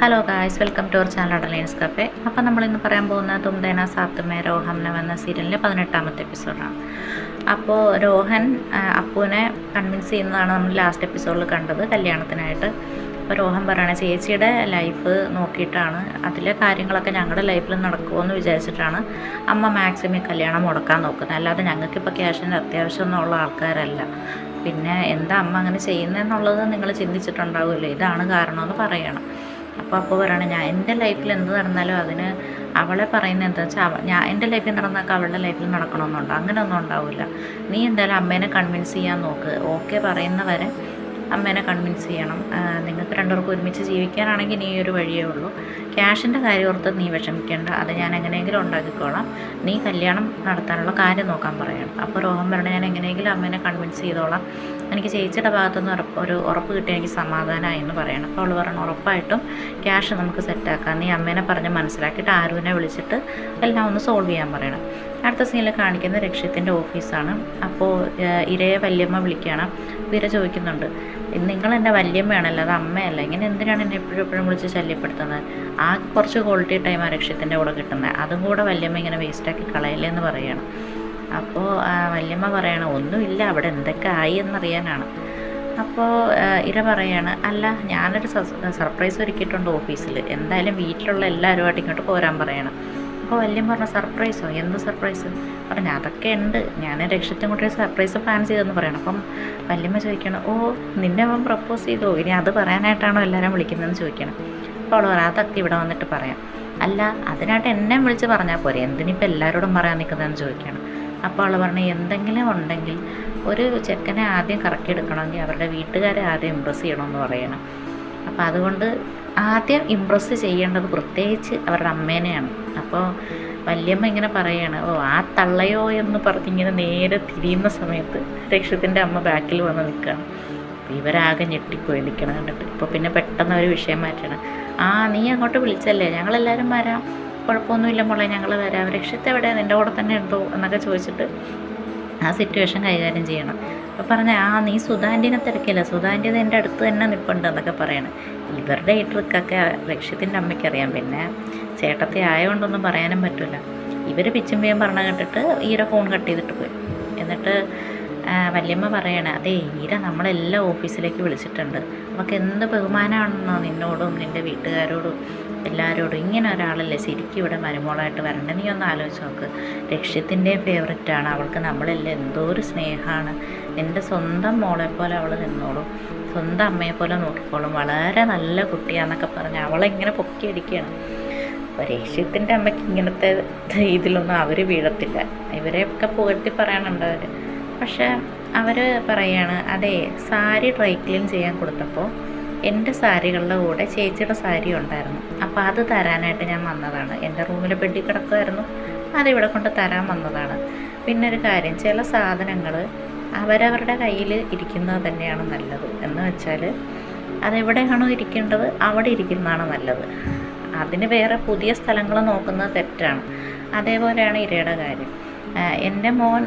Hello guys, welcome to our channel Adeline's cafe. അപ്പോൾ നമ്മളിന്ന് പറയാൻ പോകുന്ന തുംദേന സാത്തുമേ രോഹംന എന്ന സീരിയലിൻ്റെ 18ാമത്തെ എപ്പിസോഡാണ്. അപ്പോൾ രോഹൻ അപ്പുവിനെ കൺവിൻസ് ചെയ്യുന്നതാണ് നമ്മൾ ലാസ്റ്റ് എപ്പിസോഡിൽ കണ്ടത് കല്യാണത്തിനായിട്ട്. അപ്പോൾ രോഹൻ പറയണ ചേച്ചിയുടെ ലൈഫ് നോക്കിയിട്ടാണ്, അതിലെ കാര്യങ്ങളൊക്കെ ഞങ്ങളുടെ ലൈഫിൽ നടക്കുമെന്ന് വിചാരിച്ചിട്ടാണ് അമ്മ മാക്സിമം കല്യാണം മുടക്കാൻ നോക്കുന്നത്. അല്ലാതെ ഞങ്ങൾക്കിപ്പോൾ ക്യാഷിൻ്റെ അത്യാവശ്യമൊന്നുള്ള ആൾക്കാരല്ല. പിന്നെ എന്താ അമ്മ അങ്ങനെ ചെയ്യുന്നതെന്നുള്ളത് നിങ്ങൾ ചിന്തിച്ചിട്ടുണ്ടാവുമല്ലോ, ഇതാണ് കാരണമെന്ന് പറയണം. അപ്പോൾ പറയണം, എൻ്റെ ലൈഫിൽ എന്ത് നടന്നാലും അതിന് അവളെ പറയുന്നത് എന്താ വെച്ചാൽ എൻ്റെ ലൈഫിൽ നടന്നൊക്കെ അവളുടെ ലൈഫിൽ നടക്കണമെന്നുണ്ടോ? അങ്ങനെയൊന്നും ഉണ്ടാവില്ല. നീ എന്തായാലും അമ്മേനെ കൺവിൻസ് ചെയ്യാൻ നോക്ക്. ഓക്കെ പറയുന്നവരെ അമ്മേനെ കൺവിൻസ് ചെയ്യണം. നിങ്ങൾക്ക് രണ്ടുപേർക്കും ഒരുമിച്ച് ജീവിക്കാനാണെങ്കിൽ നീ ഒരു വഴിയേ ഉള്ളൂ. ക്യാഷിൻ്റെ കാര്യം ഓർത്ത് നീ വിഷമിക്കേണ്ട, അത് ഞാൻ എങ്ങനെയെങ്കിലും ഉണ്ടാക്കിക്കോളാം. നീ കല്യാണം നടത്താനുള്ള കാര്യം നോക്കാൻ പറയണം. അപ്പോൾ രോഹൻ പറഞ്ഞാൽ ഞാൻ എങ്ങനെയെങ്കിലും അമ്മേനെ കൺവിൻസ് ചെയ്തോളാം, എനിക്ക് ചേച്ചിയുടെ ഭാഗത്തുനിന്ന് ഒരു ഉറപ്പ് കിട്ടി, എനിക്ക് സമാധാനമായി എന്ന് പറയണം. അപ്പോൾ അവൾ പറഞ്ഞു, ഉറപ്പായിട്ടും ക്യാഷ് നമുക്ക് സെറ്റാക്കാം. നീ അമ്മേനെ പറഞ്ഞ് മനസ്സിലാക്കിയിട്ട് ആരുവിനെ വിളിച്ചിട്ട് എല്ലാം ഒന്ന് സോൾവ് ചെയ്യാൻ പറയണം. അടുത്ത സീനിൽ കാണിക്കുന്ന രക്ഷ്യത്തിൻ്റെ ഓഫീസാണ്. അപ്പോൾ ഇരയെ വല്യമ്മ വിളിക്കുകയാണ്. ഇര ചോദിക്കുന്നുണ്ട്, നിങ്ങൾ എൻ്റെ വല്യമ്മയാണല്ലോ, അത് അമ്മയല്ല, ഇങ്ങനെ എന്തിനാണ് എന്നെ എപ്പോഴും വിളിച്ച് ശല്യപ്പെടുത്തുന്നത്? ആ കുറച്ച് ക്വാളിറ്റി ടൈം ആ രക്ഷ്യത്തിൻ്റെ കൂടെ കിട്ടുന്നത്, അതും കൂടെ വല്യമ്മ ഇങ്ങനെ വേസ്റ്റാക്കി കളയല്ലേ എന്ന് പറയുകയാണ്. അപ്പോൾ വല്യമ്മ പറയണം, ഒന്നുമില്ല, അവിടെ എന്തൊക്കെ ആയി എന്നറിയാനാണ്. അപ്പോൾ ഇര പറയാണ്, അല്ല ഞാനൊരു സർപ്രൈസ് ഒരുക്കിയിട്ടുണ്ട് ഓഫീസിൽ, എന്തായാലും വീട്ടിലുള്ള എല്ലാവരുമായിട്ട് ഇങ്ങോട്ട് പോരാൻ പറയണം. അപ്പോൾ വല്യമ്മ പറഞ്ഞ, സർപ്രൈസോ? എന്ത് സർപ്രൈസ്? പറഞ്ഞു, അതൊക്കെ ഉണ്ട്, ഞാൻ രക്ഷത്തും കൂടെ സർപ്രൈസ് പ്ലാൻ ചെയ്തെന്ന് പറയണം. അപ്പം വല്യമ്മ ചോദിക്കണം, ഓ നിന്നെ അവൻ പ്രപ്പോസ് ചെയ്തോ, ഇനി അത് പറയാനായിട്ടാണോ എല്ലാവരും വിളിക്കുന്നതെന്ന് ചോദിക്കണം. അപ്പോൾ അവൾ പറയാം, അതൊക്കെ ഇവിടെ വന്നിട്ട് പറയാം. അല്ല അതിനായിട്ട് എന്നെ വിളിച്ച് പറഞ്ഞാൽ പോരെ, എന്തിനിപ്പോൾ എല്ലാവരോടും പറയാൻ നിൽക്കുന്നതെന്ന് ചോദിക്കണം. അപ്പോൾ അവൾ പറഞ്ഞു, എന്തെങ്കിലും ഉണ്ടെങ്കിൽ ഒരു ചെക്കനെ ആദ്യം കറക്കിയെടുക്കണമെങ്കിൽ അവരുടെ വീട്ടുകാരെ ആദ്യം ഇമ്പ്രസ് ചെയ്യണമെന്ന് പറയണം. അപ്പോൾ അതുകൊണ്ട് ആദ്യം ഇമ്പ്രസ് ചെയ്യേണ്ടത് പ്രത്യേകിച്ച് അവരുടെ അമ്മേനെയാണ്. അപ്പോൾ വല്യമ്മ ഇങ്ങനെ പറയാണ്, ഓ ആ തള്ളയോ എന്ന് പറഞ്ഞിങ്ങനെ നേരെ തിരിയുന്ന സമയത്ത് രക്ഷത്തിൻ്റെ അമ്മ ബാക്കിൽ വന്ന് നിൽക്കുകയാണ്. ഇവരാകെ ഞെട്ടിപ്പോയി നിൽക്കണം കണ്ടിട്ട്. ഇപ്പോൾ പിന്നെ പെട്ടെന്ന് ഒരു വിഷയം മാറ്റണം. നീ അങ്ങോട്ട് വിളിച്ചല്ലേ, ഞങ്ങളെല്ലാവരും വരാം, കുഴപ്പമൊന്നുമില്ല മോളെ, ഞങ്ങൾ വരാം, രക്ഷത്തെ എവിടെ, നിൻ്റെ കൂടെ തന്നെ ഉണ്ടോ എന്നൊക്കെ ചോദിച്ചിട്ട് ആ സിറ്റുവേഷൻ കൈകാര്യം ചെയ്യണം. അപ്പോൾ പറഞ്ഞ, നീ സുധാൻ്റിനെ തിരക്കില്ല, സുധാൻ്റി എൻ്റെ അടുത്ത് തന്നെ നിൽപ്പുണ്ട് എന്നൊക്കെ പറയണം. ഇവരുടെ ഈ ട്രിക്കൊക്കെ രക്ഷ്യത്തിൻ്റെ അമ്മയ്ക്കറിയാം, പിന്നെ ചേട്ടത്തെ ആയതുകൊണ്ടൊന്നും പറയാനും പറ്റില്ല. ഇവർ പിച്ചും പേയും പറഞ്ഞ കേട്ടിട്ട് ഈര ഫോൺ കട്ട് ചെയ്തിട്ട് പോയി. എന്നിട്ട് വല്യമ്മ പറയണേ, അതേ ഈര നമ്മളെല്ലാം ഓഫീസിലേക്ക് വിളിച്ചിട്ടുണ്ട്, നമുക്ക് എന്ത് ബഹുമാനമാണെന്നോ നിന്നോടും നിൻ്റെ വീട്ടുകാരോടും എല്ലാവരോടും. ഇങ്ങനെ ഒരാളല്ലേ ശരിക്കും ഇവിടെ മരുമോളായിട്ട് വരണ്ടേ, നീ ഒന്ന് ആലോചിച്ച് നോക്ക്. രക്ഷ്യത്തിൻ്റെ ഫേവററ്റാണ്, അവൾക്ക് നമ്മളെല്ലാം എന്തോ ഒരു സ്നേഹമാണ്, എൻ്റെ സ്വന്തം മോളെപ്പോലെ അവൾ നിന്നോളും, സ്വന്തം അമ്മയെപ്പോലെ നോക്കിക്കോളും, വളരെ നല്ല കുട്ടിയാന്നൊക്കെ പറഞ്ഞ് അവളെ ഇങ്ങനെ പൊക്കിയടിക്കുകയാണ്. അപ്പോൾ രക്ഷ്യത്തിൻ്റെ അമ്മയ്ക്ക് ഇങ്ങനത്തെ ഇതിലൊന്നും അവർ വീഴത്തില്ല. ഇവരെയൊക്കെ പുകഴ്ത്തി പറയാനുണ്ട് അവർ. പക്ഷേ അവർ പറയാണ്, അതെ സാരി ഡ്രൈ ക്ലീൻ ചെയ്യാൻ കൊടുത്തപ്പോൾ എൻ്റെ സാരികളുടെ കൂടെ ചേച്ചിയുടെ സാരി ഉണ്ടായിരുന്നു, അപ്പോൾ അത് തരാനായിട്ട് ഞാൻ വന്നതാണ്. എൻ്റെ റൂമിൽ ബെഡിൽ കിടക്കുമായിരുന്നു, അതിവിടെ കൊണ്ട് തരാൻ വന്നതാണ്. പിന്നെ ഒരു കാര്യം, ചില സാധനങ്ങൾ അവരവരുടെ കയ്യിൽ ഇരിക്കുന്നത് തന്നെയാണ് നല്ലത്. എന്ന് വെച്ചാൽ അതെവിടെയാണോ ഇരിക്കേണ്ടത് അവിടെ ഇരിക്കുന്നതാണ് നല്ലത്, അതിന് വേറെ പുതിയ സ്ഥലങ്ങൾ നോക്കുന്നത് തെറ്റാണ്. അതേപോലെയാണ് ഇരയുടെ കാര്യം. എൻ്റെ മോൻ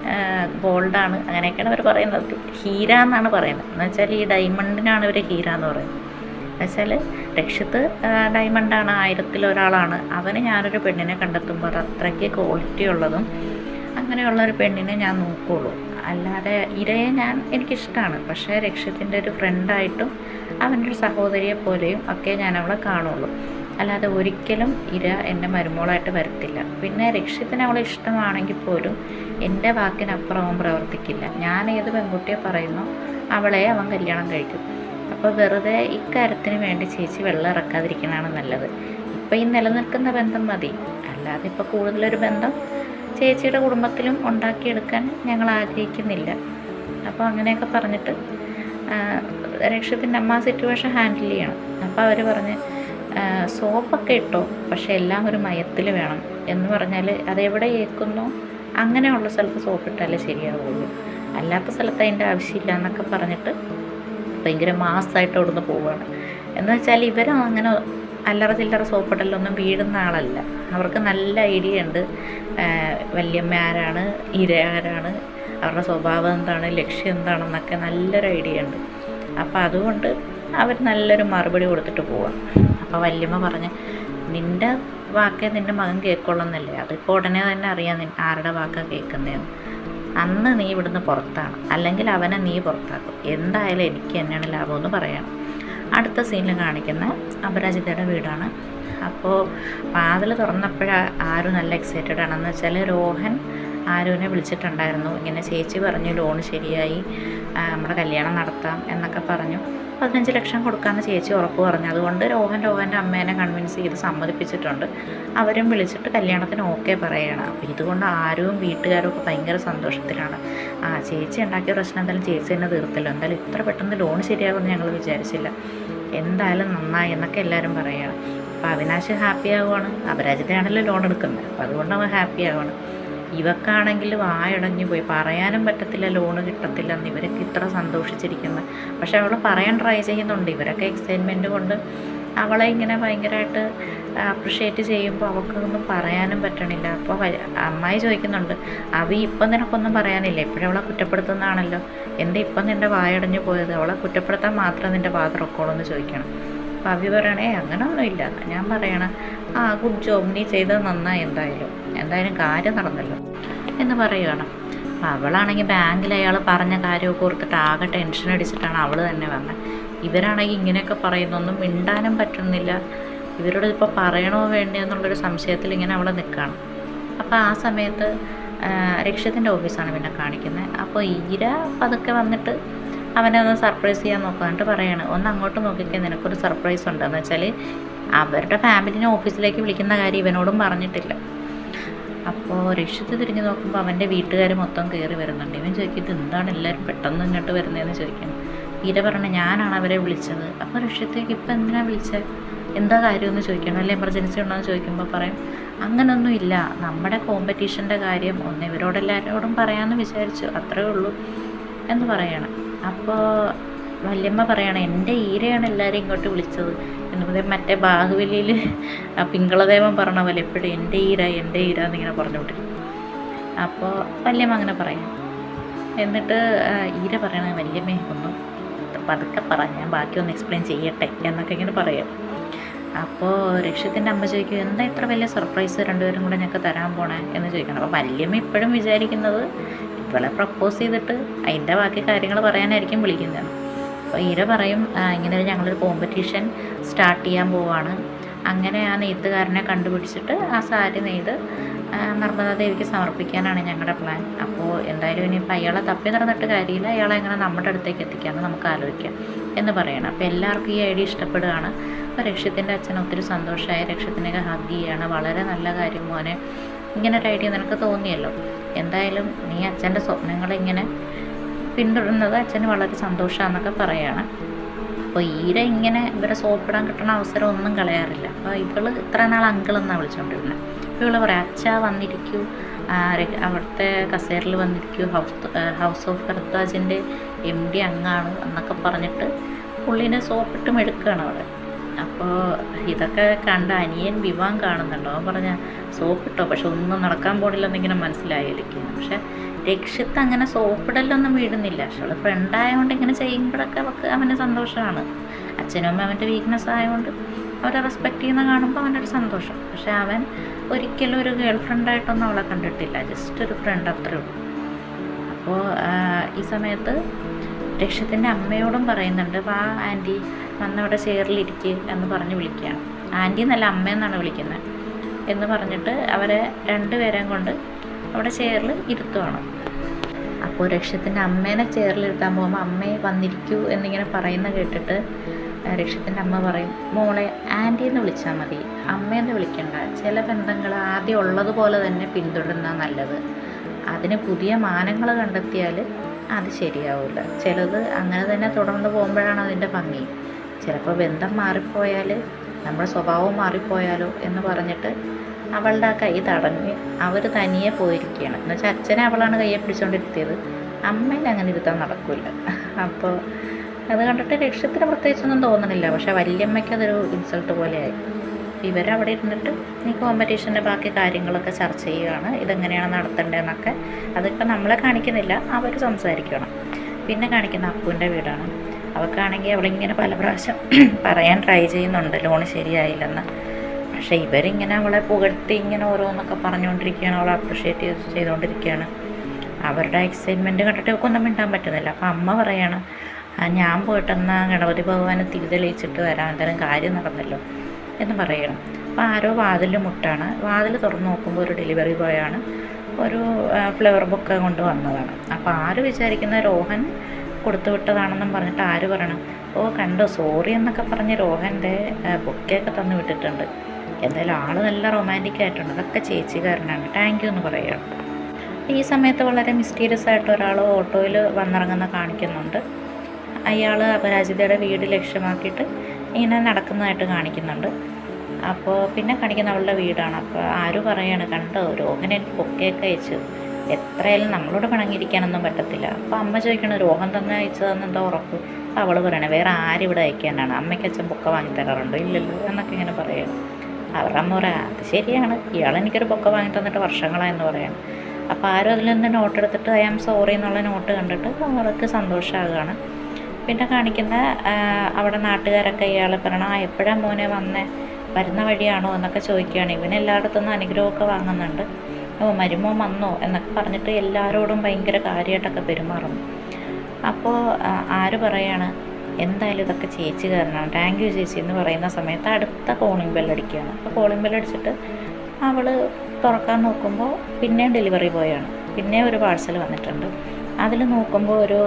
ഗോൾഡാണ്, അങ്ങനെയൊക്കെയാണ് അവർ പറയുന്നത്. ഹീര എന്നാണ് പറയുന്നത്. എന്ന് വെച്ചാൽ ഈ ഡയമണ്ടിനാണ് ഇവർ ഹീര എന്ന് പറയുന്നത്. എന്നുവെച്ചാൽ രക്ഷത്ത് ഡയമണ്ടാണ്, 1000-ൽ ഒരാളാണ്. അവന് ഞാനൊരു പെണ്ണിനെ കണ്ടെത്തുമ്പോൾ അത് അത്രയ്ക്ക് ക്വാളിറ്റി ഉള്ളതും അങ്ങനെയുള്ളൊരു പെണ്ണിനെ ഞാൻ നോക്കുകയുള്ളൂ. അല്ലാതെ ഇരയെ എനിക്കിഷ്ടമാണ്, പക്ഷേ രക്ഷത്തിൻ്റെ ഒരു ഫ്രണ്ടായിട്ടും അവൻ്റെ ഒരു സഹോദരിയെ പോലെയും ഒക്കെ ഞാൻ അവളെ കാണുള്ളൂ. അല്ലാതെ ഒരിക്കലും ഇര എൻ്റെ മരുമോളായിട്ട് വരത്തില്ല. പിന്നെ രക്ഷ്യത്തിന് അവളെ ഇഷ്ടമാണെങ്കിൽ പോലും എൻ്റെ വാക്കിനപ്പുറം അവൻ പ്രവർത്തിക്കില്ല. ഞാൻ ഏത് പെൺകുട്ടിയെ പറയുന്നു അവളെ അവൻ കല്യാണം കഴിക്കും. അപ്പോൾ വെറുതെ ഇക്കാര്യത്തിന് വേണ്ടി ചേച്ചി വെള്ളം ഇറക്കാതിരിക്കുന്നതാണ് നല്ലത്. ഇപ്പോൾ ഈ നിലനിൽക്കുന്ന ബന്ധം മതി, അല്ലാതെ ഇപ്പോൾ കൂടുതലൊരു ബന്ധം ചേച്ചിയുടെ കുടുംബത്തിലും ഉണ്ടാക്കിയെടുക്കാൻ ഞങ്ങൾ ആഗ്രഹിക്കുന്നില്ല. അപ്പോൾ അങ്ങനെയൊക്കെ പറഞ്ഞിട്ട് രക്ഷത്തിൻ്റെ അമ്മ സിറ്റുവേഷൻ ഹാൻഡിൽ ചെയ്യണം. അപ്പോൾ അവർ പറഞ്ഞ്, സോപ്പൊക്കെ ഇട്ടോ, പക്ഷേ എല്ലാം ഒരു മയത്തിൽ വേണം എന്ന് പറഞ്ഞാൽ അതെവിടെ ഏൽക്കുന്നോ അങ്ങനെയുള്ള സ്ഥലത്ത് സോപ്പിട്ടാലേ ശരിയാവുള്ളൂ, അല്ലാത്ത സ്ഥലത്ത് അതിൻ്റെ ആവശ്യമില്ല എന്നൊക്കെ പറഞ്ഞിട്ട് ഭയങ്കര മാസമായിട്ട് അവിടുന്ന് പോവുകയാണ്. എന്ന് വെച്ചാൽ ഇവരും അങ്ങനെ അല്ലറ ചില്ലറ സോപ്പിടലൊന്നും വീഴുന്ന ആളല്ല. അവർക്ക് നല്ല ഐഡിയ ഉണ്ട്, വല്യമ്മ ആരാണ്, ഇര ആരാണ്, അവരുടെ സ്വഭാവം എന്താണ്, ലക്ഷ്യം എന്താണെന്നൊക്കെ നല്ലൊരു ഐഡിയ ഉണ്ട്. അപ്പോൾ അതുകൊണ്ട് അവർ നല്ലൊരു മറുപടി കൊടുത്തിട്ട് പോവാം. അപ്പോൾ വല്യമ്മ പറഞ്ഞ് നിൻ്റെ വാക്കേ നിൻ്റെ മകൻ കേൾക്കുള്ളൂന്നല്ലേ, അതിപ്പോൾ ഉടനെ തന്നെ അറിയാം ആരുടെ വാക്കാണ് കേൾക്കുന്നതെന്ന്. അന്ന് നീ ഇവിടുന്ന് പുറത്താണ്, അല്ലെങ്കിൽ അവനെ നീ പുറത്താക്കും, എന്തായാലും എനിക്ക് തന്നെയാണ് ലാഭമെന്ന് പറയണം. അടുത്ത സീനിൽ കാണിക്കുന്ന അപരാജിതയുടെ വീടാണ്. അപ്പോൾ വാതിൽ തുറന്നപ്പോഴാണ് ആരും നല്ല എക്സൈറ്റഡ് ആണെന്ന് വെച്ചാൽ രോഹൻ ആരുവിനെ വിളിച്ചിട്ടുണ്ടായിരുന്നു. ഇങ്ങനെ ചേച്ചി പറഞ്ഞു ലോൺ ശരിയായി, നമ്മുടെ കല്യാണം നടത്താം എന്നൊക്കെ പറഞ്ഞു. 15 ലക്ഷം കൊടുക്കാമെന്ന് ചേച്ചി ഉറപ്പ് പറഞ്ഞു. അതുകൊണ്ട് രോഹൻ്റെ അമ്മേനെ കൺവിൻസ് ചെയ്ത് സമ്മതിപ്പിച്ചിട്ടുണ്ട്. അവരും വിളിച്ചിട്ട് കല്യാണത്തിന് ഓക്കെ പറയുകയാണ്. അപ്പോൾ ഇതുകൊണ്ട് ആരും വീട്ടുകാരും ഒക്കെ ഭയങ്കര സന്തോഷത്തിലാണ്. ചേച്ചി ഉണ്ടാക്കിയ പ്രശ്നം എന്തായാലും ചേച്ചി തന്നെ തീർത്തല്ലോ, എന്തായാലും ഇത്ര പെട്ടെന്ന് ലോൺ ശരിയാകുമെന്ന് ഞങ്ങൾ വിചാരിച്ചില്ല, എന്തായാലും നന്നായി എന്നൊക്കെ എല്ലാവരും പറയുകയാണ്. അപ്പോൾ അവിനാശ് ഹാപ്പി ആവുകയാണ്. അപരാജിതയാണല്ലോ ലോൺ എടുക്കുന്നത്, അപ്പോൾ അതുകൊണ്ട് അവൻ ഹാപ്പി ആവുകയാണ്. ഇവക്കാണെങ്കിൽ വായടഞ്ഞു പോയി, പറയാനും പറ്റത്തില്ല ലോണ് കിട്ടത്തില്ലെന്ന്. ഇവരൊക്കെ ഇത്ര സന്തോഷിച്ചിരിക്കുന്നത്, പക്ഷെ അവൾ പറയാൻ ട്രൈ ചെയ്യുന്നുണ്ട്. ഇവരൊക്കെ എക്സൈറ്റ്മെൻറ്റ് കൊണ്ട് അവളെ ഇങ്ങനെ ഭയങ്കരമായിട്ട് അപ്രിഷ്യേറ്റ് ചെയ്യുമ്പോൾ അവൾക്കൊന്നും പറയാനും പറ്റണില്ല. അപ്പോൾ അമ്മായി ചോദിക്കുന്നുണ്ട്, അവി ഇപ്പം നിനക്കൊന്നും പറയാനില്ല, ഇപ്പോഴും അവളെ കുറ്റപ്പെടുത്തുന്നതാണല്ലോ, എന്താ ഇപ്പം നിൻ്റെ വായടഞ്ഞു പോയത്, അവളെ കുറ്റപ്പെടുത്താൻ മാത്രം നിൻ്റെ വാ തുറക്കോളൂ എന്ന് ചോദിക്കണം. അപ്പോൾ അവി പറയണേ അങ്ങനെയൊന്നുമില്ല, ഞാൻ പറയണം ഗുഡ് ജോബ്, നീ ചെയ്തത് നന്നായി, എന്തായാലും കാര്യം നടന്നല്ലോ എന്ന് പറയുകയാണ്. അപ്പോൾ അവളാണെങ്കിൽ ബാങ്കിൽ അയാൾ പറഞ്ഞ കാര്യമൊക്കെ ഓർത്തിട്ട് ആകെ ടെൻഷൻ അടിച്ചിട്ടാണ് അവൾ തന്നെ വന്നത്. ഇവരാണെങ്കിൽ ഇങ്ങനെയൊക്കെ പറയുന്നൊന്നും മിണ്ടാനും പറ്റുന്നില്ല. ഇവരോട് ഇപ്പോൾ പറയണോ വേണ്ടയോ എന്നുള്ളൊരു സംശയത്തിൽ ഇങ്ങനെ അവൾ നിൽക്കുകയാണ്. അപ്പോൾ ആ സമയത്ത് രക്ഷ്യത്തിൻ്റെ ഓഫീസാണ് പിന്നെ കാണിക്കുന്നത്. അപ്പോൾ ഈര പതുക്കെ വന്നിട്ട് അവനെ ഒന്ന് സർപ്രൈസ് ചെയ്യാൻ നോക്കാന്നിട്ട് പറയാണ്, ഒന്ന് അങ്ങോട്ട് നോക്കിക്കാൻ, നിനക്കൊരു സർപ്രൈസ് ഉണ്ടെന്ന് വെച്ചാൽ അവരുടെ ഫാമിലിനെ ഓഫീസിലേക്ക് വിളിക്കുന്ന കാര്യം ഇവനോടും പറഞ്ഞിട്ടില്ല. അപ്പോൾ രക്ഷിത്ത് തിരിഞ്ഞ് നോക്കുമ്പോൾ അവൻ്റെ വീട്ടുകാർ മൊത്തം കയറി വരുന്നുണ്ട്. ഇവൻ ചോദിക്കിട്ട് എന്താണ് എല്ലാവരും പെട്ടെന്ന് ഇങ്ങോട്ട് വരുന്നതെന്ന് ചോദിക്കണം. ഈര പറഞ്ഞ ഞാനാണ് അവരെ വിളിച്ചത്. അപ്പോൾ രക്ഷിത്തേക്ക് ഇപ്പം എന്തിനാണ് വിളിച്ചത്, എന്താ കാര്യമെന്ന് ചോദിക്കണം, അല്ലെ എമർജൻസി ഉണ്ടോ എന്ന് ചോദിക്കുമ്പോൾ പറയും അങ്ങനൊന്നും ഇല്ല, നമ്മുടെ കോമ്പറ്റീഷൻ്റെ കാര്യം ഒന്ന് ഇവരോടെല്ലാവരോടും പറയാമെന്ന് വിചാരിച്ചു, അത്രേ ഉള്ളൂ എന്ന് പറയണം. അപ്പോൾ വല്യമ്മ പറയണം എൻ്റെ ഈരയാണ് എല്ലാവരും ഇങ്ങോട്ട് വിളിച്ചത് എന്ന് പറയും. മറ്റേ ബാഹുബലിയിൽ പിങ്കളദേവൻ പറഞ്ഞ പോലെ എപ്പോഴും എൻ്റെ ഈര എന്നിങ്ങനെ പറഞ്ഞുകൊണ്ടിരിക്കും. അപ്പോൾ വല്യമ്മ അങ്ങനെ പറയും. എന്നിട്ട് ഈര പറയണ വല്യമ്മ ഒന്നും പതുക്കെ പറ, ഞാൻ ബാക്കിയൊന്ന് എക്സ്പ്ലെയിൻ ചെയ്യട്ടെ എന്നൊക്കെ ഇങ്ങനെ പറയും. അപ്പോൾ രക്ഷ്യത്തിൻ്റെ അമ്മ ചോദിക്കും എന്താ ഇത്ര വലിയ സർപ്രൈസ് രണ്ടുപേരും കൂടെ ഞങ്ങൾക്ക് തരാൻ പോണേ എന്ന് ചോദിക്കണം. അപ്പോൾ വല്യമ്മ ഇപ്പോഴും വിചാരിക്കുന്നത് ഇവളെ പ്രപ്പോസ് ചെയ്തിട്ട് അതിൻ്റെ ബാക്കി കാര്യങ്ങൾ പറയാനായിരിക്കും വിളിക്കുന്നത്. അപ്പോൾ ഈര പറയും ഇങ്ങനെ ഞങ്ങളൊരു കോമ്പറ്റീഷൻ സ്റ്റാർട്ട് ചെയ്യാൻ പോവാണ്, അങ്ങനെ ആ നെയ്ത്തുകാരനെ കണ്ടുപിടിച്ചിട്ട് ആ സാരി നെയ്ത് നർമ്മദാ ദേവിക്ക് സമർപ്പിക്കാനാണ് ഞങ്ങളുടെ പ്ലാൻ. അപ്പോൾ എന്തായാലും ഇനിയിപ്പോൾ അയാളെ തപ്പി നടന്നിട്ട് കാര്യമില്ല, അയാളെ എങ്ങനെ നമ്മുടെ അടുത്തേക്ക് എത്തിക്കാമെന്ന് നമുക്ക് ആലോചിക്കാം എന്ന് പറയണം. അപ്പോൾ എല്ലാവർക്കും ഈ ഐഡിയ ഇഷ്ടപ്പെടുകയാണ്. അപ്പോൾ രക്ഷ്യത്തിൻ്റെ അച്ഛൻ ഒത്തിരി സന്തോഷമായി, രക്ഷ്യത്തിനൊക്കെ ഹഗ് ചെയ്യുകയാണ്. വളരെ നല്ല കാര്യം മോനെ, ഇങ്ങനെ ഒരു ഐഡിയ നിനക്ക് തോന്നിയല്ലോ, എന്തായാലും നീ അച്ഛൻ്റെ സ്വപ്നങ്ങളിങ്ങനെ പിന്തുടരുന്നത് അച്ഛന് വളരെ സന്തോഷമാണെന്നൊക്കെ പറയുകയാണ്. അപ്പോൾ ഈര ഇങ്ങനെ ഇവരെ സോപ്പിടാൻ കിട്ടുന്ന അവസരം ഒന്നും കളയാറില്ല. അപ്പോൾ ഇവള് ഇത്ര നാൾ അങ്കിളെന്നാണ് വിളിച്ചുകൊണ്ടിരുന്നത്. അപ്പോൾ ഇവള് പറയാം അച്ഛാ വന്നിരിക്കൂ, അവിടുത്തെ കസേരയിൽ വന്നിരിക്കൂ, ഹൗസ് ഓഫ് ഭർത്താജിൻ്റെ MD അങ്ങാണ് എന്നൊക്കെ പറഞ്ഞിട്ട് പുള്ളീനെ സോപ്പിട്ട് മെടുക്കുകയാണ് അവിടെ. അപ്പോൾ ഇതൊക്കെ കണ്ട അനിയൻ വിവാൻ കാണുന്നുണ്ടോ, അവൻ പറഞ്ഞ സോപ്പിട്ടോ, പക്ഷെ ഒന്നും നടക്കാൻ പോണില്ലെന്നിങ്ങനെ മനസ്സിലായിരിക്കുന്നു. പക്ഷെ രക്ഷിത്ത് അങ്ങനെ സോപ്പിടലൊന്നും വീടുന്നില്ല. പക്ഷെ അവൾ ഫ്രണ്ടായതുകൊണ്ട് ഇങ്ങനെ ചെയ്യുമ്പോഴൊക്കെ അവന് സന്തോഷമാണ്. അച്ഛനും അമ്മ അവൻ്റെ വീക്ക്നെസ് ആയതുകൊണ്ട് അവരെ റെസ്പെക്റ്റ് ചെയ്യുന്ന കാണുമ്പോൾ അവൻ്റെ ഒരു സന്തോഷം. പക്ഷെ അവൻ ഒരിക്കലും ഒരു ഗേൾ ഫ്രണ്ടായിട്ടൊന്നും അവളെ കണ്ടിട്ടില്ല, ജസ്റ്റ് ഒരു ഫ്രണ്ട് അത്രേ ഉള്ളൂ. അപ്പോൾ ഈ സമയത്ത് രക്ഷ്യത്തിൻ്റെ അമ്മയോടും പറയുന്നുണ്ട് വാ ആൻറ്റി വന്നവിടെ ചെയറിലിരിക്കുക എന്ന് പറഞ്ഞ് വിളിക്കുകയാണ്. ആൻറ്റി എന്നല്ല അമ്മയെന്നാണ് വിളിക്കുന്നത് എന്ന് പറഞ്ഞിട്ട് അവരെ രണ്ടുപേരെയും കൊണ്ട് അവിടെ ചെയറിൽ ഇരുത്തുവാണ്. അപ്പോൾ രക്ഷ്യത്തിൻ്റെ അമ്മേനെ ചെയറിലിരുത്താൻ പോകുമ്പോൾ അമ്മയെ വന്നിരിക്കൂ എന്നിങ്ങനെ പറയുന്ന കേട്ടിട്ട് രക്ഷ്യത്തിൻ്റെ അമ്മ പറയും മോളെ ആൻറ്റി എന്ന് വിളിച്ചാൽ മതി, അമ്മയെന്ന് വിളിക്കണ്ട, ചില ബന്ധങ്ങൾ ആദ്യം ഉള്ളതുപോലെ തന്നെ പിന്തുടരുന്ന നല്ലത്, അതിന് പുതിയ മാനങ്ങൾ കണ്ടെത്തിയാൽ അത് ശരിയാവില്ല, ചിലത് അങ്ങനെ തന്നെ തുടർന്ന് പോകുമ്പോഴാണ് അതിൻ്റെ ഭംഗി, ചിലപ്പോൾ ബന്ധം മാറിപ്പോയാൽ നമ്മുടെ സ്വഭാവം മാറിപ്പോയാലോ എന്ന് പറഞ്ഞിട്ട് അവളുടെ ആ കൈ തടഞ്ഞ് അവർ തനിയെ പോയിരിക്കുകയാണ്. എന്ന് വെച്ചാൽ അച്ഛനെ അവളാണ് കയ്യെ പിടിച്ചുകൊണ്ടിരുത്തിയത്, അമ്മേനെ അങ്ങനെ ഇരുത്താൻ നടക്കില്ല. അപ്പോൾ അത് കണ്ടിട്ട് രക്ഷ്യത്തിന് പ്രത്യേകിച്ചൊന്നും തോന്നണില്ല. പക്ഷേ വല്യമ്മയ്ക്ക് അതൊരു ഇൻസൾട്ട് പോലെയായി. ഇവരവിടെ ഇരുന്നിട്ട് ഈ കോമ്പറ്റീഷൻ്റെ ബാക്കി കാര്യങ്ങളൊക്കെ ചർച്ച ചെയ്യുകയാണ്, ഇതെങ്ങനെയാണ് നടത്തേണ്ടതെന്നൊക്കെ. അതിപ്പോൾ നമ്മളെ കാണിക്കുന്നില്ല, അവർ സംസാരിക്കണം. പിന്നെ കാണിക്കുന്ന അപ്പുവിൻ്റെ വീടാണ്. അവൾക്കാണെങ്കിൽ അവളിങ്ങനെ പല പ്രാവശ്യം പറയാൻ ട്രൈ ചെയ്യുന്നുണ്ട് ലോൺ ശരിയായില്ലെന്ന്. പക്ഷേ ഇവരിങ്ങനെ അവളെ പുകഴ്ത്തി ഇങ്ങനെ ഓരോന്നൊക്കെ പറഞ്ഞുകൊണ്ടിരിക്കുകയാണ്, അവളെ അപ്രിഷ്യേറ്റ് ചെയ്തുകൊണ്ടിരിക്കുകയാണ്. അവരുടെ എക്സൈറ്റ്മെൻറ്റ് കണ്ടിട്ട് ഒന്നും മിണ്ടാൻ പറ്റുന്നില്ല. അപ്പോൾ അമ്മ പറയാണ്, ഞാൻ പോയിട്ടെന്നാൽ ഗണപതി ഭഗവാനെ തിരിതെളിയിച്ചിട്ട് വരാം, എന്തായാലും കാര്യം നടന്നല്ലോ എന്ന് പറയണം. അപ്പോൾ ആരോ വാതിൽ മുട്ടാണ്. വാതിൽ തുറന്ന് നോക്കുമ്പോൾ ഒരു ഡെലിവറി ബോയാണ് ഒരു ഫ്ലവർ ബൊക്കെ കൊണ്ട് വന്നതാണ്. അപ്പോൾ ആര് വിചാരിക്കുന്ന രോഹൻ കൊടുത്തു വിട്ടതാണെന്നും പറഞ്ഞിട്ട് ആര് പറയണം, ഓ കണ്ടോ സോറി എന്നൊക്കെ പറഞ്ഞ് രോഹൻ്റെ ബൊക്കെയൊക്കെ തന്നു വിട്ടിട്ടുണ്ട്. എന്തായാലും ആൾ നല്ല റൊമാൻറ്റിക് ആയിട്ടുണ്ട്, അതൊക്കെ ചേച്ചിക്കാരനാണ്, താങ്ക് യു എന്ന് പറയുകയാണ്. ഈ സമയത്ത് വളരെ മിസ്റ്റീരിയസ് ആയിട്ട് ഒരാൾ ഓട്ടോയിൽ വന്നിറങ്ങുന്ന കാണിക്കുന്നുണ്ട്. അയാൾ അപരാജിതയുടെ വീട് ലക്ഷ്യമാക്കിയിട്ട് ഇങ്ങനെ നടക്കുന്നതായിട്ട് കാണിക്കുന്നുണ്ട്. അപ്പോൾ പിന്നെ കാണിക്കുന്ന അവളുടെ വീടാണ്. അപ്പോൾ ആരും പറയാണ്, കണ്ടോ രോഹൻ എനിക്ക് പൊക്കെയൊക്കെ അയച്ചു, എത്രയായാലും നമ്മളോട് പിണങ്ങിയിരിക്കാനൊന്നും പറ്റത്തില്ല. അപ്പോൾ അമ്മ ചോദിക്കണം, രോഹൻ തന്നെ അയച്ചതെന്ന് എന്താ ഉറപ്പ്? അപ്പോൾ അവൾ പറയണേ, വേറെ ആരിവിടെ അയക്കാനാണ്, അമ്മയ്ക്ക് അച്ഛൻ പൊക്ക വാങ്ങി തരാറുണ്ടോ? ഇല്ലല്ലോ എന്നൊക്കെ ഇങ്ങനെ പറയണം. അവരുടെ അമ്മ പറയാം, അത് ശരിയാണ്, ഇയാളെനിക്കൊരു പൊക്ക വാങ്ങി തന്നിട്ട് വർഷങ്ങളായെന്ന് പറയാണ്. അപ്പോൾ ആരും അതിൽ നിന്ന് നോട്ട് എടുത്തിട്ട് ഐ ആം സോറി എന്നുള്ള നോട്ട് കണ്ടിട്ട് അവർക്ക് സന്തോഷമാകുകയാണ്. പിന്നെ കാണിക്കുന്ന അവിടെ നാട്ടുകാരൊക്കെ ഇയാളെ പറയണം, എപ്പോഴാണ് മോനെ വന്നേ, വരുന്ന വഴിയാണോ എന്നൊക്കെ ചോദിക്കുകയാണ്. ഇവനെല്ലായിടത്തുനിന്ന് അനുഗ്രഹമൊക്കെ വാങ്ങുന്നുണ്ട്. ഓ മരുമോൻ വന്നോ എന്നൊക്കെ പറഞ്ഞിട്ട് എല്ലാവരോടും ഭയങ്കര കാര്യമായിട്ടൊക്കെ പെരുമാറും. അപ്പോൾ ആര് പറയാണ്, എന്തായാലും ഇതൊക്കെ ചേച്ചി കാരണമാണ്, താങ്ക് യു ചേച്ചി എന്ന് പറയുന്ന സമയത്ത് അടുത്ത കോളിംഗ് ബെല്ലടിക്കുകയാണ്. അപ്പോൾ കോളിംഗ് ബെല്ലടിച്ചിട്ട് അവൾ തുറക്കാൻ നോക്കുമ്പോൾ പിന്നെയും ഡെലിവറി ബോയാണ്. പിന്നെ ഒരു പാഴ്സൽ വന്നിട്ടുണ്ട്. അതിൽ നോക്കുമ്പോൾ ഒരു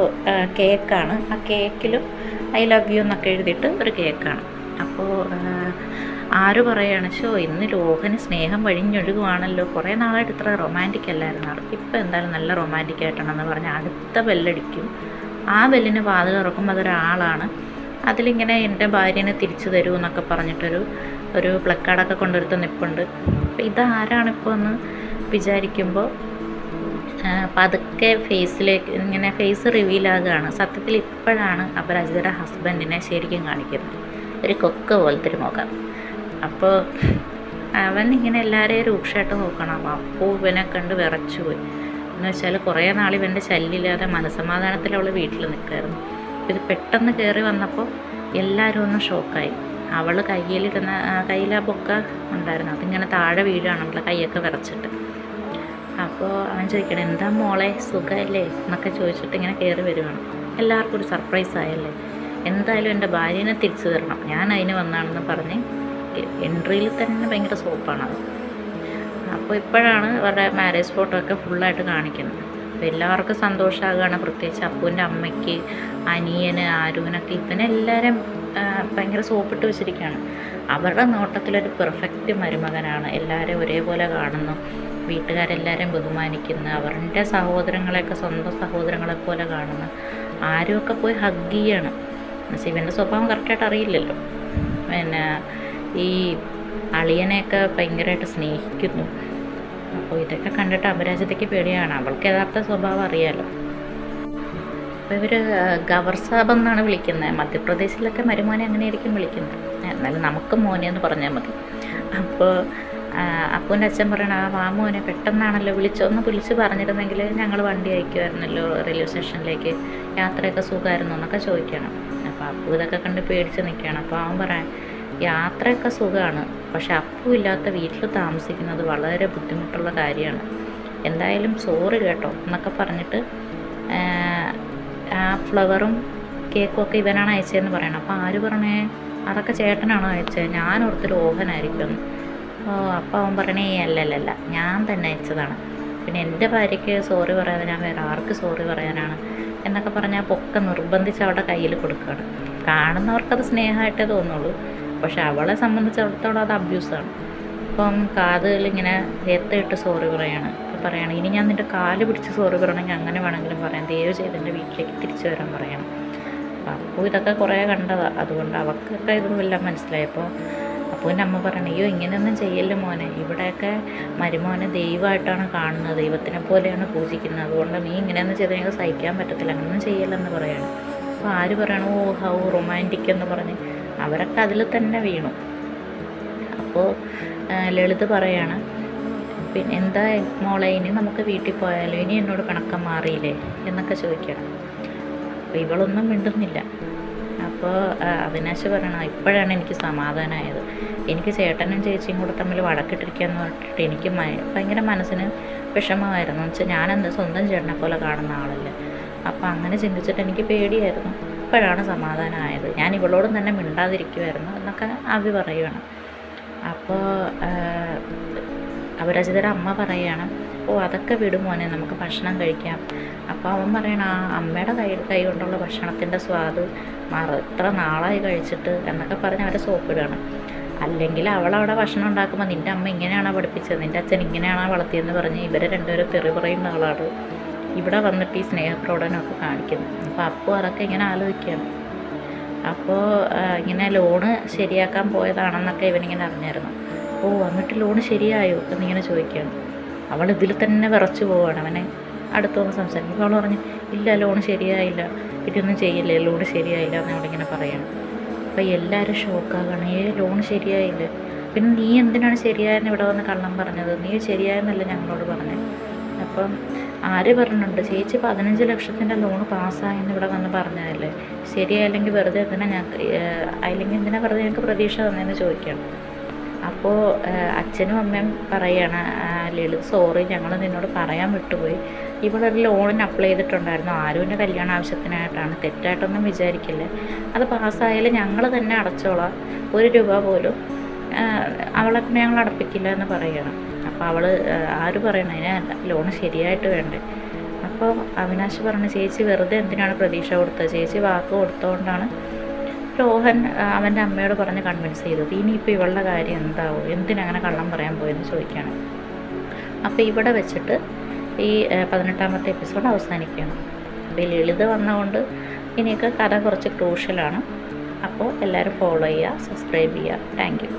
കേക്കാണ്. ആ കേക്കിലും ഐ ലവ് യു എന്നൊക്കെ എഴുതിയിട്ട് ഒരു കേക്കാണ്. അപ്പോൾ ആര് പറയാണ്, ഇന്ന് രോഹന് സ്നേഹം വഴിഞ്ഞൊഴുകുവാണല്ലോ, കുറേ നാളായിട്ട് ഇത്ര റൊമാൻറ്റിക് അല്ലായിരുന്നു ആൾ, ഇപ്പോൾ എന്തായാലും നല്ല റൊമാൻറ്റിക് ആയിട്ടാണെന്ന് പറഞ്ഞ് അടുത്ത ബെല്ലടിക്കും. ആ ബെല്ലിന് വാതിൽ തുറക്കുമ്പോൾ അതൊരാളാണ്. അതിലിങ്ങനെ എൻ്റെ ഭാര്യനെ തിരിച്ചു തരൂ എന്നൊക്കെ പറഞ്ഞിട്ടൊരു പ്ലക്കാർഡൊക്കെ കൊണ്ടുവരുത്ത നിൽപ്പുണ്ട്. അപ്പോൾ ഇതാരാണിപ്പോൾ എന്ന് വിചാരിക്കുമ്പോൾ പതുക്കെ ഫേസിലേക്ക് ഇങ്ങനെ ഫേസ് റിവീലാകുകയാണ്. സത്യത്തിൽ ഇപ്പോഴാണ് അപരാജിതയുടെ ഹസ്ബൻഡിനെ ശരിക്കും കാണിക്കുന്നത്, ഒരു കൊക്ക് പോലത്തെ ഒരു മുഖം. അപ്പോൾ അവൻ ഇങ്ങനെ എല്ലാവരെയും രൂക്ഷമായിട്ട് നോക്കണം. അപ്പോൾ ഇവനെ കണ്ട് വിറച്ചു പോയി. എന്ന് വെച്ചാൽ കുറേ നാൾ ഇവൻ്റെ ശല്യമില്ലാതെ മനസമാധാനത്തിൽ അവൾ വീട്ടിൽ നിൽക്കുമായിരുന്നു. ഇത് പെട്ടെന്ന് കയറി വന്നപ്പോൾ എല്ലാവരും ഒന്ന് ഷോക്കായി. അവൾ കയ്യിൽ ആ ബൊക്ക ഉണ്ടായിരുന്നു, അതിങ്ങനെ താഴെ വീഴാണ്, അവളുടെ കൈയൊക്കെ വിറച്ചിട്ട്. അപ്പോൾ അവൻ ചോദിക്കണം, എന്താ മോളെ സുഖമല്ലേ എന്നൊക്കെ ചോദിച്ചിട്ട് ഇങ്ങനെ കയറി വരുവാണ്. എല്ലാവർക്കും ഒരു സർപ്രൈസ് ആയല്ലേ, എന്തായാലും എൻ്റെ ഭാര്യനെ തിരിച്ചു തരണം, ഞാൻ അതിന് വന്നാണെന്ന് പറഞ്ഞ് എൻട്രിയിൽ തന്നെ ഭയങ്കര സോപ്പാണത്. അപ്പോൾ ഇപ്പോഴാണ് അവരുടെ മാരേജ് ഫോട്ടോ ഒക്കെ ഫുള്ളായിട്ട് കാണിക്കുന്നത്. അപ്പോൾ എല്ലാവർക്കും സന്തോഷമാകുകയാണ്, പ്രത്യേകിച്ച് അപ്പൂൻ്റെ അമ്മയ്ക്ക്, അനിയന്, ആരുവിനൊക്കെ. ഇവനെല്ലാവരും ഭയങ്കര സോപ്പിട്ട് വെച്ചിരിക്കുകയാണ്. അവരുടെ നോട്ടത്തിലൊരു പെർഫെക്റ്റ് മരുമകനാണ്, എല്ലാവരും ഒരേപോലെ കാണുന്നു, വീട്ടുകാരെല്ലാവരും ബഹുമാനിക്കുന്നു, അവരുടെ സഹോദരങ്ങളെയൊക്കെ സ്വന്തം സഹോദരങ്ങളെ പോലെ കാണുന്നു. ആരുമൊക്കെ പോയി ഹഗ് ചെയ്യാണ്. പക്ഷേ ഇവൻ്റെ സ്വഭാവം കറക്റ്റായിട്ട് അറിയില്ലല്ലോ. പിന്നെ ഈ അളിയനെയൊക്കെ ഭയങ്കരമായിട്ട് സ്നേഹിക്കുന്നു. അപ്പോൾ ഇതൊക്കെ കണ്ടിട്ട് അപരാജിതയ്ക്ക് പേടിയാണ്, അവൾക്ക് യഥാർത്ഥ സ്വഭാവം അറിയാമല്ലോ. അപ്പോൾ ഇവർ ഗവർ സാബ് എന്നാണ് വിളിക്കുന്നത്. മധ്യപ്രദേശിലൊക്കെ മരുമോനെ അങ്ങനെയായിരിക്കും വിളിക്കുന്നത്, എന്നാലും നമുക്ക് മോനെ എന്ന് പറഞ്ഞാൽ മതി. അപ്പോൾ അപ്പൂൻ്റെ അച്ഛൻ പറയണ, ആ മോനെ പെട്ടെന്നാണല്ലോ ഒന്ന് വിളിച്ച് പറഞ്ഞിരുന്നെങ്കിൽ ഞങ്ങൾ വണ്ടി അയക്കുമായിരുന്നല്ലോ റെയിൽവേ സ്റ്റേഷനിലേക്ക്, യാത്രയൊക്കെ സുഖമായിരുന്നു എന്നൊക്കെ ചോദിക്കണം. അപ്പോൾ അപ്പു ഇതൊക്കെ കണ്ട് പേടിച്ച് നിൽക്കുകയാണ്. അപ്പോൾ അവൻ പറയാൻ, യാത്രയൊക്കെ സുഖമാണ്, പക്ഷെ അപ്പു ഇല്ലാത്ത വീട്ടിൽ താമസിക്കുന്നത് വളരെ ബുദ്ധിമുട്ടുള്ള കാര്യമാണ്, എന്തായാലും സോറി കേട്ടോ എന്നൊക്കെ പറഞ്ഞിട്ട് ആ ഫ്ലവറും കേക്കും ഒക്കെ ഇവനാണ് അയച്ചതെന്ന് പറയണം. അപ്പോൾ ആര് പറഞ്ഞേ, അതൊക്കെ ചേട്ടനാണോ അയച്ചത്, ഞാൻ ഓർത്തൊരു ഓഹനായിരിക്കും. അപ്പോൾ അവൻ പറയണേ, അല്ലല്ല ഞാൻ തന്നെ അയച്ചതാണ്, പിന്നെ എൻ്റെ ഭാര്യയ്ക്ക് സോറി പറയാതെ ഞാൻ വേറെ ആർക്ക് സോറി പറയാനാണ് എന്നൊക്കെ പറഞ്ഞാൽ പൊക്കെ നിർബന്ധിച്ച് അവളുടെ കയ്യിൽ കൊടുക്കുകയാണ്. കാണുന്നവർക്കത് സ്നേഹമായിട്ടേ തോന്നുള്ളൂ, പക്ഷെ അവളെ സംബന്ധിച്ചിടത്തോളം അത് അബ്യൂസാണ്. അപ്പം കാതുകളിങ്ങനെ ഇട്ട് സോറി പറയാണ്. അപ്പോൾ പറയണം, ഇനി ഞാൻ നിൻ്റെ കാല് പിടിച്ച് സോറി പറയണമെങ്കിൽ അങ്ങനെ വേണമെങ്കിലും പറയാം, ദയവ് ചെയ്ത് എൻ്റെ വീട്ടിലേക്ക് തിരിച്ചു വരാൻ പറയണം. അപ്പോൾ ഇതൊക്കെ കുറേ കണ്ടതാണ്, അതുകൊണ്ട് അവർക്കൊക്കെ ഇതെല്ലാം മനസ്സിലായപ്പോൾ അപ്പോൾ എൻ്റെ അമ്മ പറയണം, അയ്യോ ഇങ്ങനെയൊന്നും ചെയ്യല്ലേ മോനെ, ഇവിടെയൊക്കെ മരുമോനെ ദൈവമായിട്ടാണ് കാണുന്നത്, ദൈവത്തിനെ പോലെയാണ് പൂജിക്കുന്നത്, അതുകൊണ്ട് നീ ഇങ്ങനെയൊന്നും ചെയ്ത് ഞങ്ങൾക്ക് സഹിക്കാൻ പറ്റത്തില്ല, അങ്ങനെയൊന്നും ചെയ്യല്ലെന്ന് പറയണം. അപ്പോൾ ആര് പറയണം, ഓ ഹൗ റൊമാൻറ്റിക് എന്ന് പറഞ്ഞ് അവരൊക്കെ അതിൽ തന്നെ വീണു. അപ്പോൾ ലളിത് പറയാണ്, പിന്നെ എന്താ മോളെ, ഇനി നമുക്ക് വീട്ടിൽ പോയാലോ, ഇനി എന്നോട് പിണക്കം മാറിയില്ലേ എന്നൊക്കെ ചോദിക്കണം. അപ്പോൾ ഇവളൊന്നും മിണ്ടുന്നില്ല. അപ്പോൾ അവിനാശ് പറയണം ഇപ്പോഴാണ് എനിക്ക് സമാധാനമായത്. എനിക്ക് ചേട്ടനും ചേച്ചിയും കൂടെ തമ്മിൽ വഴക്കിട്ടിരിക്കുകയെന്ന് പറഞ്ഞിട്ട് എനിക്ക് ഭയങ്കര മനസ്സിന് വിഷമമായിരുന്നു. എന്ന് വെച്ചാൽ ഞാനെന്ത് സ്വന്തം ചേട്ടനെ പോലെ കാണുന്ന ആളല്ലേ. അപ്പോൾ അങ്ങനെ ചിന്തിച്ചിട്ട് എനിക്ക് പേടിയായിരുന്നു. ഇപ്പോഴാണ് സമാധാനമായത്. ഞാൻ ഇവളോടും തന്നെ മിണ്ടാതിരിക്കുമായിരുന്നു എന്നൊക്കെ അവി പറയുകയാണ്. അപ്പോൾ അപരാജിതയുടെ അമ്മ പറയുകയാണ്, ഓ അതൊക്കെ വിടും മോനെ, നമുക്ക് ഭക്ഷണം കഴിക്കാം. അപ്പോൾ അവൻ പറയണം, ആ അമ്മയുടെ കൈ കൊണ്ടുള്ള ഭക്ഷണത്തിൻ്റെ സ്വാദ് എത്ര നാളായി കഴിച്ചിട്ട് എന്നൊക്കെ പറഞ്ഞ് അവരെ സോപ്പിടുകയാണ്. അല്ലെങ്കിൽ അവളവിടെ ഭക്ഷണം ഉണ്ടാക്കുമ്പോൾ നിൻ്റെ അമ്മ ഇങ്ങനെയാണോ പഠിപ്പിച്ചത്, നിൻ്റെ അച്ഛൻ ഇങ്ങനെയാണോ വളർത്തിയെന്ന് പറഞ്ഞ് ഇവരെ രണ്ടുപേരും തെറി പറയുന്ന ആളാണ് ഇവിടെ വന്നിട്ട് ഈ സ്നേഹപ്രകടനമൊക്കെ കാണിക്കുന്നത്. അപ്പോൾ അപ്പോൾ അതൊക്കെ ഇങ്ങനെ ആലോചിക്കുകയാണ്. അപ്പോൾ ഇങ്ങനെ ലോണ് ശരിയാക്കാൻ പോയതാണെന്നൊക്കെ ഇവനിങ്ങനെ അറിഞ്ഞായിരുന്നു. ഓ എന്നിട്ട് ലോണ് ശരിയായോ എന്നിങ്ങനെ ചോദിക്കുകയാണ്. അവൾ ഇതിൽ തന്നെ വിറച്ച് പോവുകയാണ്. അവനെ അടുത്ത് വന്ന് സംസാരിക്കും. അപ്പോൾ അവൾ പറഞ്ഞു, ഇല്ല ലോണ് ശരിയായില്ല, ഇതൊന്നും ചെയ്യില്ലേ, ലോണ് ശരിയായില്ല എന്ന് അവളിങ്ങനെ പറയണം. അപ്പോൾ എല്ലാവരും ഷോക്കാകണം. ലോൺ ശരിയായില്ലേ, പിന്നെ നീ എന്തിനാണ് ശരിയായെന്ന് ഇവിടെ വന്ന് കള്ളം പറഞ്ഞത്, നീ ശരിയായെന്നല്ല ഞങ്ങളോട് പറഞ്ഞത്. അപ്പം ആര് പറഞ്ഞിട്ടുണ്ട്, ചേച്ചി 15 ലക്ഷത്തിൻ്റെ ലോണ് പാസ്സായെന്ന് ഇവിടെ വന്ന് പറഞ്ഞതല്ലേ, ശരിയായില്ലെങ്കിൽ വെറുതെ എന്തിനാ വെറുതെ ഞങ്ങൾക്ക് പ്രതീക്ഷ തന്നതെന്ന് ചോദിക്കണം. അപ്പോൾ അച്ഛനും അമ്മയും പറയുകയാണ്, ലളിത് സോറി, ഞങ്ങൾ നിന്നോട് പറയാൻ വിട്ടുപോയി, ഇവിടെ ഒരു ലോണിന് അപ്ലൈ ചെയ്തിട്ടുണ്ടായിരുന്നു, ആരുവിൻ്റെ കല്യാണ ആവശ്യത്തിനായിട്ടാണ്, തെറ്റായിട്ടൊന്നും വിചാരിക്കില്ലേ, അത് പാസ്സായാലും ഞങ്ങൾ തന്നെ അടച്ചോളാം, 1 രൂപ പോലും അവളെ കൊണ്ട് ഞങ്ങൾ അടപ്പിക്കില്ല എന്ന് പറയുകയാണ്. അപ്പോൾ അവൾ ആര് പറയണം, അതിന് ലോണ് ശരിയായിട്ട് വേണ്ടേ. അപ്പോൾ അവിനാശ് പറഞ്ഞു, ചേച്ചി വെറുതെ എന്തിനാണ് പ്രതീക്ഷ കൊടുത്തത്, ചേച്ചി വാക്ക് കൊടുത്തുകൊണ്ടാണ് രോഹൻ അവൻ്റെ അമ്മയോട് പറഞ്ഞ് കൺവിൻസ് ചെയ്തത്, ഇനിയിപ്പോൾ ഇവളുടെ കാര്യം എന്താവും, എന്തിനങ്ങനെ കള്ളം പറയാൻ പോയെന്ന് ചോദിക്കുകയാണ്. അപ്പോൾ ഇവിടെ വെച്ചിട്ട് ഈ 18ാമത്തെ എപ്പിസോഡ് അവസാനിക്കുകയാണ്. അപ്പോൾ ലളിത വന്നതുകൊണ്ട് ഇനിയൊക്കെ കഥ കുറച്ച് ക്രൂഷ്യലാണ്. അപ്പോൾ എല്ലാവരും ഫോളോ ചെയ്യുക, സബ്സ്ക്രൈബ് ചെയ്യുക. Thank you.